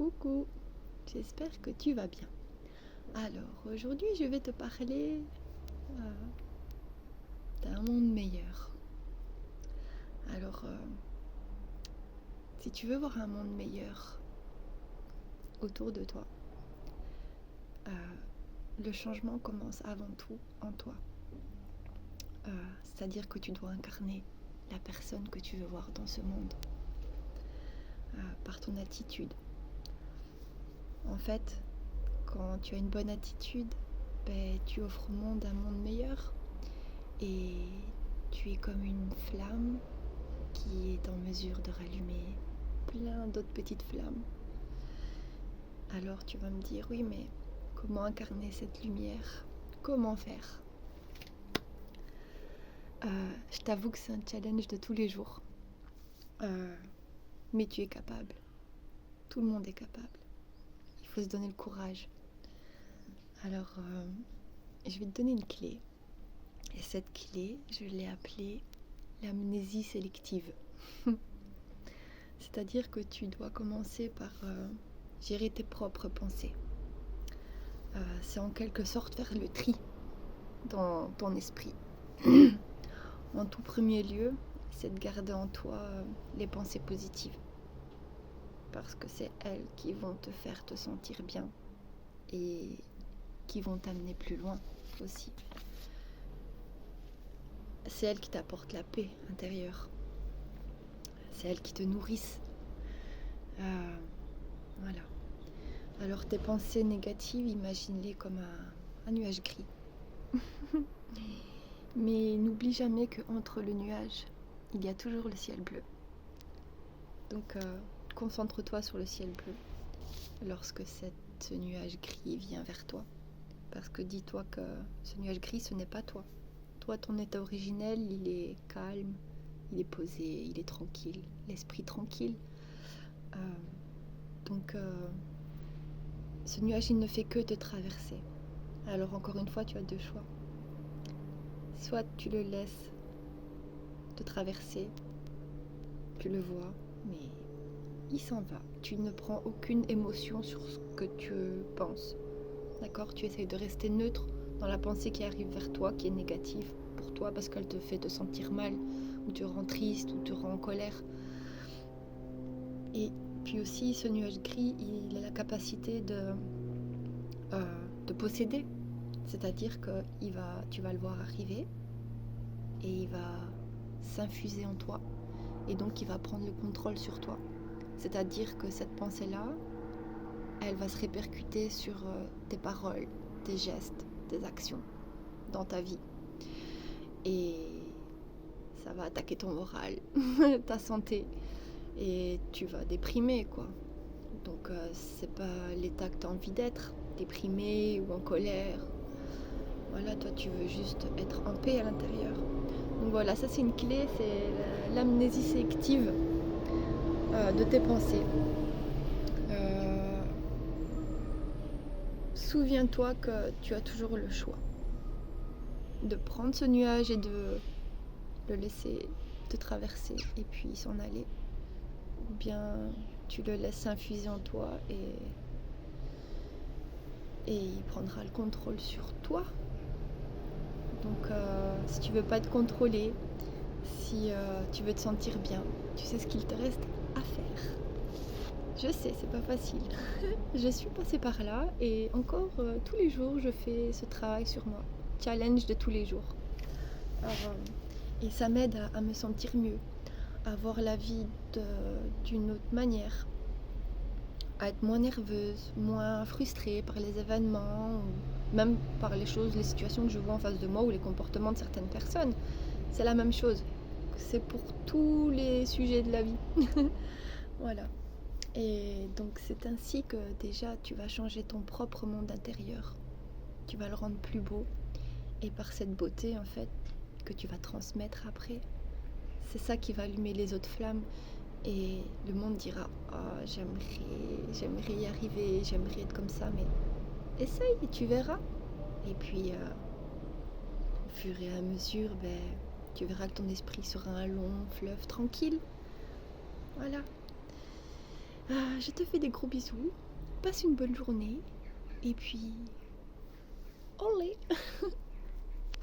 Coucou, j'espère que tu vas bien. Alors, aujourd'hui, je vais te parler d'un monde meilleur. Alors, si tu veux voir un monde meilleur autour de toi, le changement commence avant tout en toi. C'est-à-dire que tu dois incarner la personne que tu veux voir dans ce monde par ton attitude. En fait, quand tu as une bonne attitude, tu offres au monde un monde meilleur et tu es comme une flamme qui est en mesure de rallumer plein d'autres petites flammes. Alors tu vas me dire, oui, mais comment incarner cette lumière? Comment faire? Je t'avoue que c'est un challenge de tous les jours. Mais tu es capable. Tout le monde est capable. Il faut se donner le courage. Alors, je vais te donner une clé. Et cette clé, je l'ai appelée l'amnésie sélective. C'est-à-dire que tu dois commencer par gérer tes propres pensées. C'est en quelque sorte faire le tri dans ton esprit. En tout premier lieu, c'est de garder en toi les pensées positives. Parce que c'est elles qui vont te faire te sentir bien et qui vont t'amener plus loin aussi. C'est elles qui t'apportent la paix intérieure. C'est elles qui te nourrissent. Voilà. Alors tes pensées négatives, imagine-les comme un nuage gris. Mais n'oublie jamais qu'entre le nuage, il y a toujours le ciel bleu. Donc concentre-toi sur le ciel bleu lorsque ce nuage gris vient vers toi. Parce que dis-toi que ce nuage gris, ce n'est pas toi. Toi, ton état originel, il est calme, il est posé, il est tranquille, l'esprit tranquille. Donc ce nuage, il ne fait que te traverser. Alors encore une fois, tu as deux choix. Soit tu le laisses te traverser, tu le vois, mais il s'en va. Tu ne prends aucune émotion sur ce que tu penses. D'accord? Tu essayes de rester neutre dans la pensée qui arrive vers toi, qui est négative pour toi parce qu'elle te fait te sentir mal, ou te rend triste, ou te rend en colère. Et puis aussi, ce nuage gris, il a la capacité de posséder. C'est-à-dire que tu vas le voir arriver et il va s'infuser en toi. Et donc, il va prendre le contrôle sur toi. C'est-à-dire que cette pensée-là, elle va se répercuter sur tes paroles, tes gestes, tes actions dans ta vie. Et ça va attaquer ton moral, ta santé. Et tu vas déprimer, quoi. Donc, c'est pas l'état que tu as envie d'être, déprimé ou en colère. Voilà, toi, tu veux juste être en paix à l'intérieur. Donc voilà, ça c'est une clé, c'est l'amnésie sélective de tes pensées. Souviens-toi que tu as toujours le choix de prendre ce nuage et de le laisser te traverser et puis s'en aller. Ou bien tu le laisses s'infuser en toi et il prendra le contrôle sur toi. Donc si tu veux pas te contrôler, si tu veux te sentir bien, tu sais ce qu'il te reste à faire. Je sais, c'est pas facile. Je suis passée par là et encore tous les jours je fais ce travail sur moi. Challenge de tous les jours. Et ça m'aide à me sentir mieux, à voir la vie d'une autre manière, à être moins nerveuse, moins frustrée par les événements, ou même par les choses, les situations que je vois en face de moi ou les comportements de certaines personnes. C'est la même chose. C'est pour tous les sujets de la vie. Voilà. Et donc c'est ainsi que déjà tu vas changer ton propre monde intérieur. Tu vas le rendre plus beau. Et par cette beauté, en fait, que tu vas transmettre après, c'est ça qui va allumer les autres flammes. Et le monde dira, oh, j'aimerais y arriver, j'aimerais être comme ça, mais essaye et tu verras. Et puis, au fur et à mesure, tu verras que ton esprit sera un long fleuve tranquille. Voilà. Je te fais des gros bisous. Passe une bonne journée. Et puis, olé!